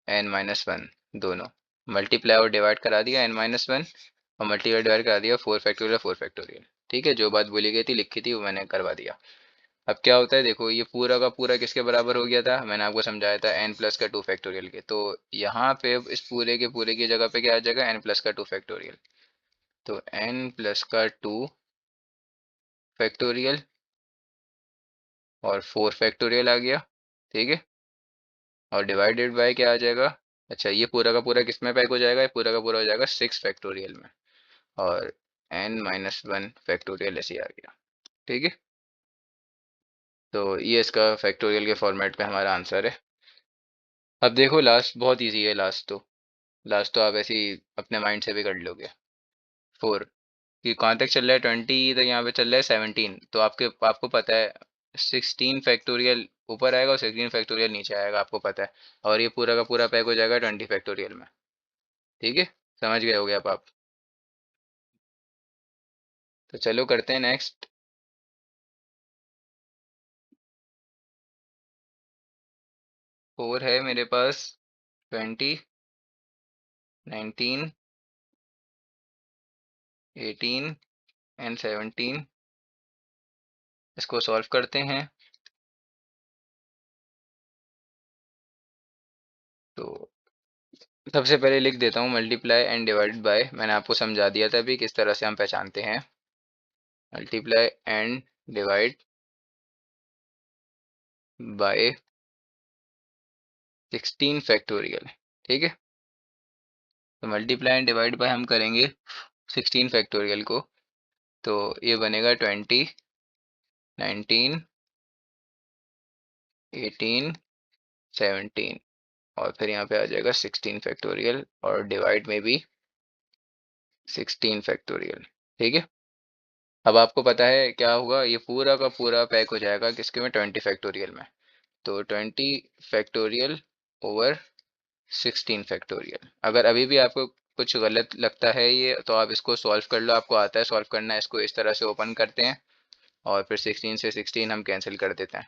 Speaker 1: n-1 दोनों। मल्टीप्लाई और डिवाइड करा दिया n-1, और मल्टीप्लाई डिवाइड करा दिया 4 फैक्टोरियल 4 फैक्टोरियल। ठीक है, जो बात बोली गई थी लिखी थी वो मैंने करवा दिया। अब क्या होता है देखो, ये पूरा का पूरा किसके बराबर हो गया था, मैंने आपको समझाया था n प्लस का 2 फैक्टोरियल के, तो यहाँ पे इस पूरे के पूरे की जगह पे क्या आ जाएगा, n प्लस का 2 फैक्टोरियल, तो n प्लस का 2 फैक्टोरियल और 4 फैक्टोरियल आ गया। ठीक है, और डिवाइडेड बाय क्या आ जाएगा, अच्छा ये पूरा का पूरा किस में पैक हो जाएगा, ये पूरा का पूरा हो जाएगा 6 फैक्टोरियल में, और n-1 फैक्टोरियल ऐसे ही आ गया। ठीक है, तो ये इसका फैक्टोरियल के फॉर्मेट पे हमारा आंसर है। अब देखो लास्ट बहुत इजी है, लास्ट तो आप ऐसे ही अपने माइंड से भी कर लोगे। 4 कि कहाँ तक चल रहा है, 20 तक, यहाँ पे चल रहा है 17, तो आपको पता है 16 फैक्टोरियल ऊपर आएगा और 16 फैक्टोरियल नीचे आएगा, आपको पता है, और ये पूरा का पूरा पैक हो जाएगा 20 फैक्टोरियल में। ठीक है, समझ गए होगे अब आप। तो चलो करते हैं नेक्स्ट। 4 है मेरे पास, 20, 19, 18 एंड 17, इसको सॉल्व करते हैं। तो सबसे पहले लिख देता हूँ मल्टीप्लाई एंड डिवाइडेड बाय, मैंने आपको समझा दिया था अभी किस तरह से हम पहचानते हैं, multiply and divide by 16 factorial. ठीक है, तो मल्टीप्लाई एंड डिवाइड बाय हम करेंगे 16 फैक्टोरियल को, तो ये बनेगा 20, 19, 18, 17, और फिर यहाँ पे आ जाएगा 16 फैक्टोरियल, और डिवाइड में भी 16 फैक्टोरियल। ठीक है, अब आपको पता है क्या होगा, ये पूरा का पूरा पैक हो जाएगा किसके में, 20 फैक्टोरियल में, तो 20 फैक्टोरियल ओवर 16 फैक्टोरियल। अगर अभी भी आपको कुछ गलत लगता है ये, तो आप इसको सॉल्व कर लो, आपको आता है सॉल्व करना, इसको इस तरह से ओपन करते हैं, और फिर 16 से 16 हम कैंसिल कर देते हैं,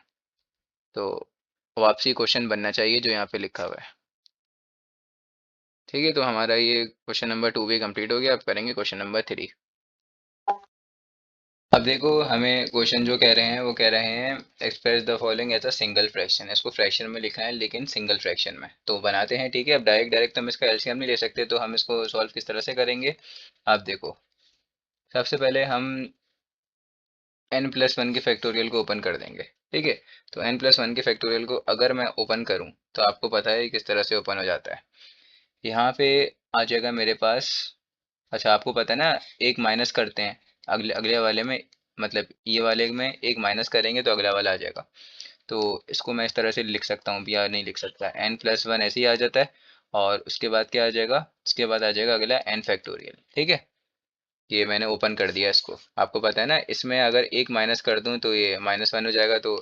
Speaker 1: तो वापसी क्वेश्चन बनना चाहिए जो यहाँ पे लिखा हुआ है। ठीक है, तो हमारा ये क्वेश्चन नंबर 2 भी कंप्लीट हो गया, अब करेंगे क्वेश्चन नंबर 3। अब देखो हमें क्वेश्चन जो कह रहे हैं वो कह रहे हैं express the following as a single fraction, इसको फ्रैक्शन में लिखा है लेकिन सिंगल फ्रैक्शन में, तो बनाते हैं। ठीक है, अब डायरेक्ट डायरेक्ट तो हम इसका एलसीएम नहीं ले सकते, तो हम इसको सॉल्व किस तरह से करेंगे, आप देखो। सबसे पहले हम n+1 के फैक्टोरियल को ओपन कर देंगे। ठीक है, तो n+1 के फैक्टोरियल को अगर मैं ओपन करूं तो आपको पता है किस तरह से ओपन हो जाता है, यहाँ पे आ जाएगा मेरे पास, अच्छा आपको पता है ना, एक माइनस करते हैं अगले अगले वाले में, मतलब ये वाले में एक माइनस करेंगे तो अगला वाला आ जाएगा, तो इसको मैं इस तरह से लिख सकता हूँ, या नहीं लिख सकता, n+1 ऐसे ही आ जाता है, और उसके बाद क्या आ जाएगा, उसके बाद आ जाएगा अगला n फैक्टोरियल। ठीक है, ये मैंने ओपन कर दिया इसको, आपको पता है ना, इसमें अगर एक माइनस कर दूं तो ये -1 हो जाएगा, तो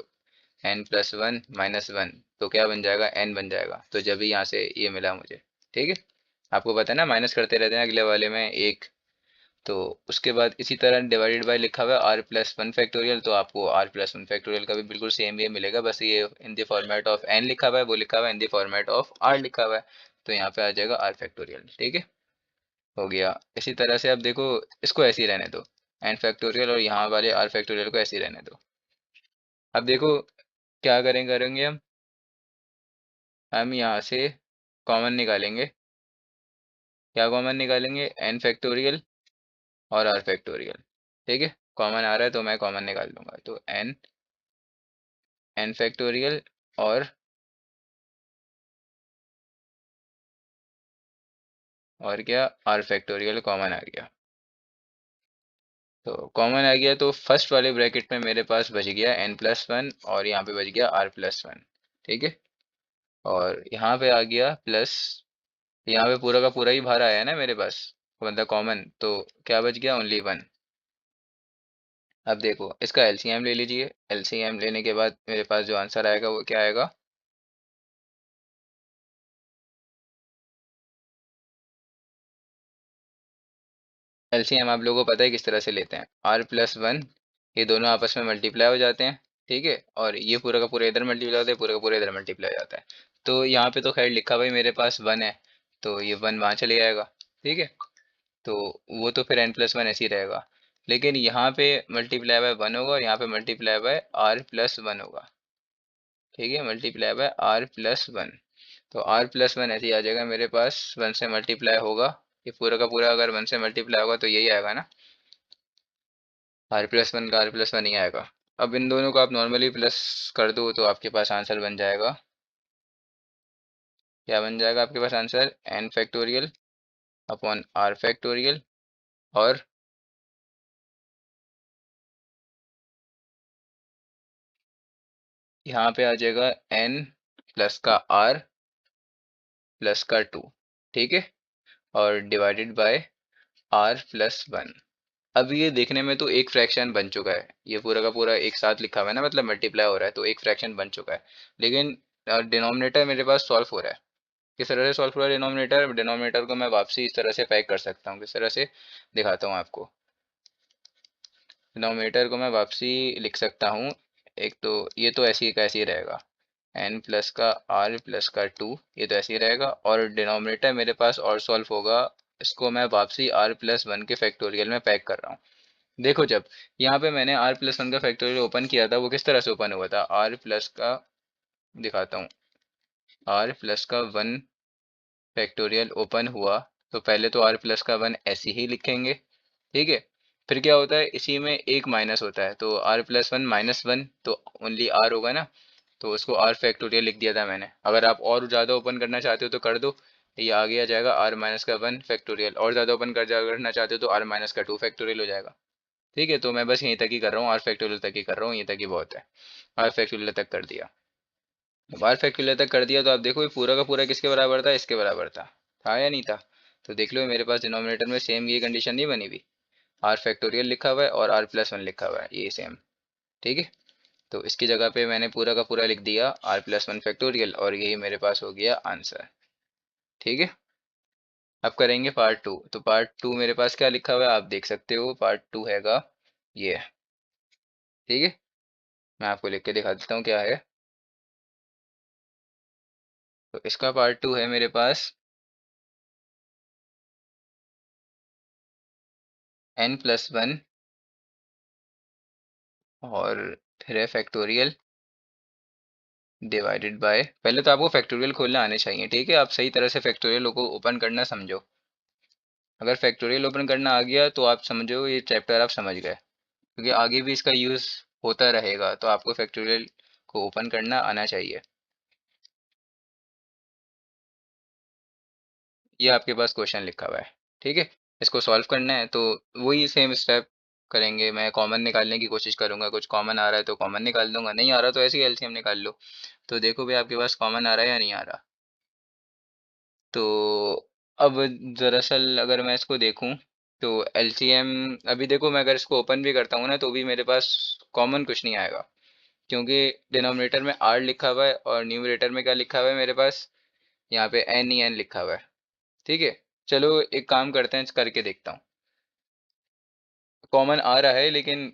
Speaker 1: n+1 -1, तो क्या बन जाएगा, n बन जाएगा, तो जब भी यहाँ से ये मिला मुझे। ठीक है, आपको पता है ना माइनस करते रहते हैं अगले वाले में एक, तो उसके बाद इसी तरह डिवाइडेड बाय लिखा हुआ है r+1 फैक्टोरियल, तो आपको r+1 फैक्टोरियल का भी बिल्कुल सेम ये मिलेगा, बस ये in the format of n लिखा हुआ है, वो लिखा हुआ है in the format of r लिखा हुआ है, तो यहाँ पे आ जाएगा r फैक्टोरियल। ठीक है, हो गया। इसी तरह से अब देखो, इसको ऐसे ही रहने दो, n फैक्टोरियल, और यहाँ वाले r फैक्टोरियल को ऐसे ही रहने दो। अब देखो क्या करेंगे हम यहाँ से कॉमन निकालेंगे, क्या कॉमन निकालेंगे, n फैक्टोरियल और r फैक्टोरियल। ठीक है, कॉमन आ रहा है तो मैं कॉमन निकाल लूंगा, तो n एन फैक्टोरियल और क्या, आर फैक्टोरियल कॉमन आ गया। तो कॉमन आ गया तो फर्स्ट वाले ब्रैकेट में मेरे पास बच गया n+1 और यहाँ पे बच गया r+1। ठीक है। और यहाँ पे आ गया प्लस, यहाँ पे पूरा का पूरा ही बाहर आया है ना मेरे पास, मतलब कॉमन, तो क्या बच गया, ओनली 1। अब देखो इसका एलसीएम ले लीजिए। एलसीएम लेने के बाद मेरे पास जो आंसर आएगा वो क्या आएगा, एलसीएम आप लोगों को पता है किस तरह से लेते हैं, r+1, ये दोनों आपस में मल्टीप्लाई हो जाते हैं। ठीक है। और ये पूरा का पूरा इधर मल्टीप्लाई होता है, पूरा का पूरा इधर मल्टीप्लाई हो जाता है। तो यहाँ पे तो खैर लिखा भाई मेरे पास 1 है, तो ये 1 वहाँ चले जाएगा। ठीक है। तो वो तो फिर n+1 ऐसे ही रहेगा। लेकिन यहाँ पे मल्टीप्लाई बाय 1 होगा और यहाँ पे मल्टीप्लाई बाय r+1 होगा। ठीक है, मल्टीप्लाई बाय r+1। तो r+1 ऐसे ही आ जाएगा मेरे पास, 1 से मल्टीप्लाई होगा, ये पूरा का पूरा अगर 1 से मल्टीप्लाई होगा तो यही आएगा ना, r+1 का r+1 ही आएगा। अब इन दोनों को आप नॉर्मली प्लस कर दो तो आपके पास आंसर बन जाएगा, क्या बन जाएगा आपके पास answer, n factorial upon r factorial और यहाँ पे आ जाएगा n प्लस का r प्लस का 2। ठीक है। और डिवाइडेड बाय r+1। अब ये देखने में तो एक फ्रैक्शन बन चुका है, ये पूरा का पूरा एक साथ लिखा हुआ है ना, मतलब मल्टीप्लाई हो रहा है तो एक फ्रैक्शन बन चुका है। लेकिन डिनोमिनेटर मेरे पास सॉल्व हो रहा है। किस तरह से सॉल्व हो रहा है डिनोमिनेटर, डिनोमिनेटर को मैं वापसी इस तरह से पैक कर सकता हूँ, किस तरह से दिखाता हूँ आपको। डिनोमिनेटर को मैं वापसी लिख सकता हूँ, एक तो ये तो ऐसे ही का ऐसे ही रहेगा, n प्लस का r प्लस का 2, ये तो ऐसे ही रहेगा। और डिनोमिनेटर मेरे पास और सॉल्व होगा, इसको मैं वापसी r+1 के फैक्टोरियल में पैक कर रहा हूँ। देखो जब यहाँ पे मैंने r+1 का फैक्टोरियल ओपन किया था वो किस तरह से ओपन हुआ था, r प्लस का, दिखाता हूँ, r प्लस का 1 फैक्टोरियल ओपन हुआ, तो पहले तो r प्लस का 1 ऐसे ही लिखेंगे। ठीक है। फिर क्या होता है, इसी में एक माइनस होता है, तो r+1 -1 तो ओनली r होगा ना, तो उसको r फैक्टोरियल लिख दिया था मैंने। अगर आप और ज़्यादा ओपन करना चाहते हो तो कर दो, ये आगे आ जाएगा r माइनस का 1 फैक्टोरियल, और ज़्यादा ओपन करना चाहते हो तो r माइनस का 2 फैक्टोरियल हो जाएगा। ठीक है। तो मैं बस यहीं तक ही कर रहा हूँ, आर फैक्टोरियल तक ही कर रहा हूँ, यहीं तक ही बहुत है। आर फैक्टोरियल तक कर दिया। जब आर फैक्टोरियल तक कर दिया तो आप देखो ये पूरा का पूरा किसके बराबर था, इसके बराबर था या नहीं था। तो देख लो मेरे पास डिनोमिनेटर में सेम ये कंडीशन नहीं बनी हुई, आर फैक्टोरियल लिखा हुआ है और r+1 लिखा हुआ है, ये सेम। ठीक है। तो इसकी जगह पे मैंने पूरा का पूरा लिख दिया r+1 फैक्टोरियल और यही मेरे पास हो गया आंसर। ठीक है। अब करेंगे पार्ट 2। तो पार्ट 2 मेरे पास क्या लिखा हुआ है आप देख सकते हो, पार्ट 2 हैगा ये। ठीक है। मैं आपको लिख के दिखा देता हूँ क्या है। तो इसका पार्ट 2 है मेरे पास n+1 और फिर है फैक्टोरियल डिवाइडेड बाय, पहले तो आपको फैक्टोरियल खोलना आने चाहिए। ठीक है। आप सही तरह से फैक्टोरियल को ओपन करना समझो। अगर फैक्टोरियल ओपन करना आ गया तो आप समझो ये चैप्टर आप समझ गए, क्योंकि आगे भी इसका यूज़ होता रहेगा, तो आपको फैक्टोरियल को ओपन करना आना चाहिए। ये आपके पास क्वेश्चन लिखा हुआ है। ठीक है। इसको सॉल्व करना है तो वही सेम स्टेप करेंगे। मैं कॉमन निकालने की कोशिश करूंगा, कुछ कॉमन आ रहा है तो कॉमन निकाल दूंगा, नहीं आ रहा तो ऐसे ही एलसीएम निकाल लो। तो देखो भाई आपके पास कॉमन आ रहा है या नहीं आ रहा। तो अब दरअसल अगर मैं इसको देखूं तो एलसीएम, अभी देखो मैं अगर इसको ओपन भी करता हूँ ना तो भी मेरे पास कॉमन कुछ नहीं आएगा, क्योंकि डिनोमिनेटर में r लिखा हुआ है और न्यूमरेटर में क्या लिखा हुआ है मेरे पास, यहाँ पे एन ई एन लिखा हुआ है। ठीक है। चलो एक काम करते हैं, करके देखता हूँ। कॉमन आ रहा है लेकिन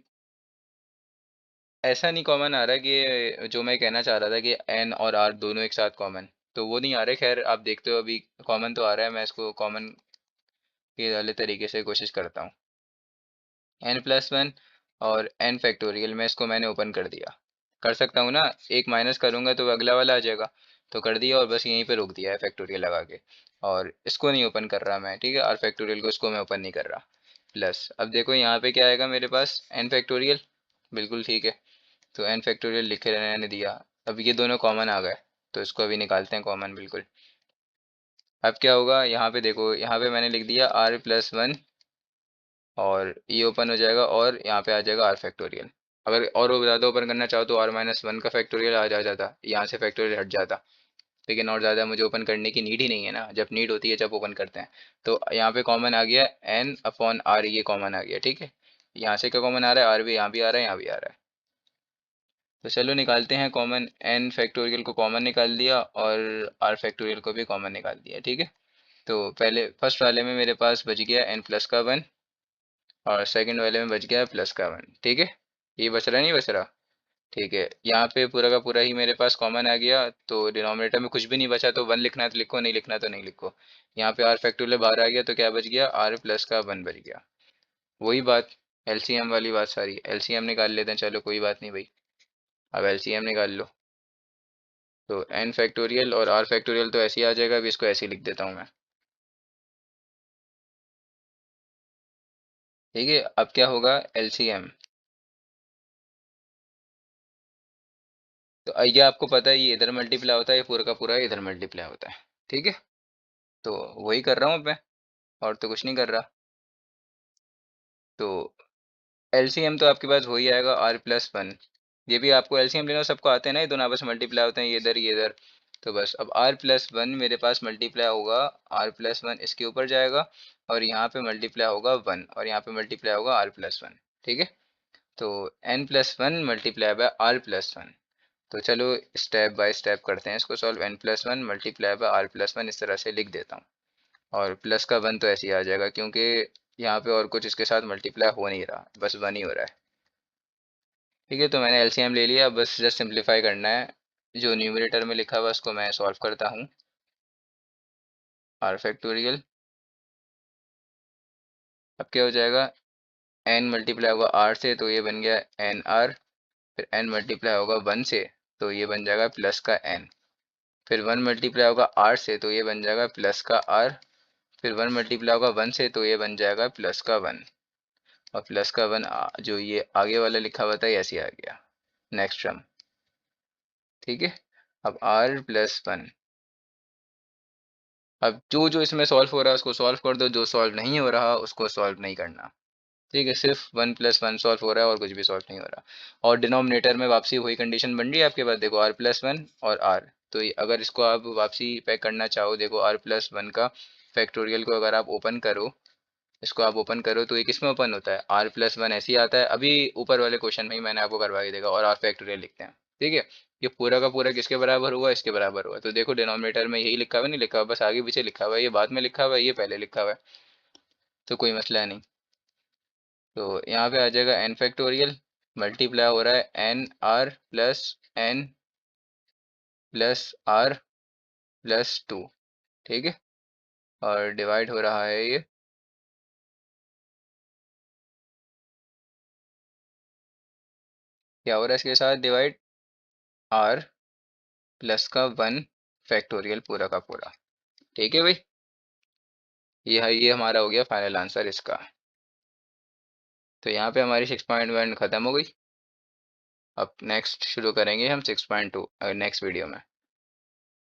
Speaker 1: ऐसा नहीं कॉमन आ रहा है कि जो मैं कहना चाह रहा था कि एन और आर दोनों एक साथ कॉमन, तो वो नहीं आ रहा है। खैर आप देखते हो अभी कॉमन तो आ रहा है, मैं इसको कॉमन के वाले तरीके से कोशिश करता हूँ। n+1 और n फैक्टोरियल में इसको मैंने ओपन कर दिया, कर सकता हूँ ना, एक माइनस करूँगा तो अगला वाला आ जाएगा। तो कर दिया और बस यहीं पे रोक दिया है फैक्टोरियल लगा के, और इसको नहीं ओपन कर रहा मैं। ठीक है। और फैक्टोरियल को इसको मैं ओपन नहीं कर रहा। प्लस अब देखो यहाँ पे क्या आएगा मेरे पास, n फैक्टोरियल, बिल्कुल ठीक है। तो एन फैक्टोरियल लिखे रहने दिया। अब ये दोनों कॉमन आ गए, तो इसको अभी निकालते हैं कॉमन बिल्कुल। अब क्या होगा, यहाँ पे देखो, यहाँ पे मैंने लिख दिया r+1, और ये ओपन हो जाएगा और यहाँ पे आ जाएगा r फैक्टोरियल। अगर और ज़्यादा ओपन करना चाहो तो r-1 का फैक्टोरियल आ जाता, यहाँ से फैक्टोरियल हट जाता। लेकिन और ज़्यादा मुझे ओपन करने की नीड ही नहीं है ना, जब नीड होती है जब ओपन करते हैं। तो यहाँ पे कॉमन आ गया n/r, ये कॉमन आ गया, ठीक है। यहाँ से क्या कॉमन आ रहा है, r भी यहाँ भी आ रहा है, यहाँ भी आ रहा है। तो चलो निकालते हैं कॉमन। n फैक्टोरियल को कॉमन निकाल दिया और r फैक्टोरियल को भी कॉमन निकाल दिया, ठीक है। तो पहले फर्स्ट वाले में मेरे पास बच गया n+1, और सेकंड वाले में बच गया +1, ठीक है। ये बच रहा नहीं बच रहा, ठीक है। यहाँ पे पूरा का पूरा ही मेरे पास कॉमन आ गया, तो डिनोमिनेटर में कुछ भी नहीं बचा, तो 1 लिखना है तो लिखो, नहीं लिखना तो नहीं लिखो। यहाँ पे r फैक्टोरियल बाहर आ गया, तो क्या बच गया, r+1 बच गया। वही बात, एलसीएम वाली बात सारी, एलसीएम निकाल लेते हैं, चलो कोई बात नहीं भाई। अब एलसीएम निकाल लो, तो n फैक्टोरियल और r फैक्टोरियल तो ऐसे ही आ जाएगा, अभी इसको ऐसे ही लिख देता हूँ मैं, ठीक है। अब क्या होगा, एलसीएम। तो ये आपको पता है, ये इधर मल्टीप्लाई होता है, ये पूरा का पूरा इधर मल्टीप्लाई होता है, ठीक है। तो वही कर रहा हूँ मैं, और तो कुछ नहीं कर रहा। तो एलसीएम तो आपके पास हो ही आएगा, r+1। ये भी आपको एलसीएम लेना, सबको आते हैं ना, ये दोनों आपस में मल्टीप्लाई होते हैं, ये इधर ये इधर। तो बस अब r+1 मेरे पास मल्टीप्लाई होगा, r+1 इसके ऊपर जाएगा, और यहाँ पे मल्टीप्लाई होगा 1, और यहाँ पे मल्टीप्लाई होगा r+1, ठीक है। तो n+1 मल्टीप्लाई बाय r+1। तो चलो स्टेप बाय स्टेप करते हैं इसको solve. n+1 multiply by r+1 इस तरह से लिख देता हूँ, और प्लस का 1 तो ऐसे ही आ जाएगा, क्योंकि यहाँ पे और कुछ इसके साथ मल्टीप्लाई हो नहीं रहा, बस 1 ही हो रहा है, ठीक है। तो मैंने एलसीएम ले लिया, बस जस्ट सिंप्लीफाई करना है। जो न्यूमरेटर में लिखा हुआ उसको मैं सॉल्व करता हूँ। r फैक्टोरियल, अब क्या हो जाएगा, n मल्टीप्लाई होगा r से, तो ये बन गया nr। फिर n मल्टीप्लाई होगा 1 से, तो ये बन जाएगा प्लस का n। फिर 1 मल्टीप्लाई होगा r से, तो ये बन जाएगा प्लस का r। फिर 1 मल्टीप्लाई होगा 1 से, तो ये बन जाएगा प्लस का 1। और प्लस का 1 जो ये आगे वाला लिखा हुआ था, ये ऐसे ही आ गया नेक्स्ट टर्म, ठीक है। अब r+1, अब जो जो इसमें सॉल्व हो रहा है उसको सॉल्व कर दो, जो सॉल्व नहीं हो रहा उसको सॉल्व नहीं करना, ठीक है। सिर्फ 1+1 सॉल्व हो रहा है, और कुछ भी सॉल्व नहीं हो रहा। और डिनोमिनेटर में वापसी वही कंडीशन बन रही है आपके पास, देखो r+1 और r। तो अगर इसको आप वापसी पैक करना चाहो, देखो r+1 का फैक्टोरियल को अगर आप ओपन करो, इसको आप ओपन करो, तो ये किस में ओपन होता है, r+1 ऐसे ही आता है। अभी ऊपर वाले क्वेश्चन में ही मैंने आपको करवा के देखा, और r फैक्टोरियल लिखते हैं, ठीक है। ये पूरा का पूरा किसके बराबर हुआ, इसके बराबर हुआ। तो देखो डिनोमिनेटर में यही लिखा हुआ नहीं लिखा हुआ, बस आगे पीछे लिखा हुआ है, ये बाद में लिखा हुआ है, ये पहले लिखा हुआ है, तो कोई मसला नहीं। तो यहाँ पे आ जाएगा n फैक्टोरियल, मल्टीप्लाई हो रहा है n+r+n+r+2, ठीक है। और डिवाइड हो रहा है ये, क्या हो रहा है इसके साथ डिवाइड, r प्लस का 1 फैक्टोरियल पूरा का पूरा, ठीक है भाई। ये हमारा हो गया फाइनल आंसर इसका। तो यहाँ पे हमारी 6.1 खत्म हो गई। अब नेक्स्ट शुरू करेंगे हम 6.2 नेक्स्ट वीडियो में।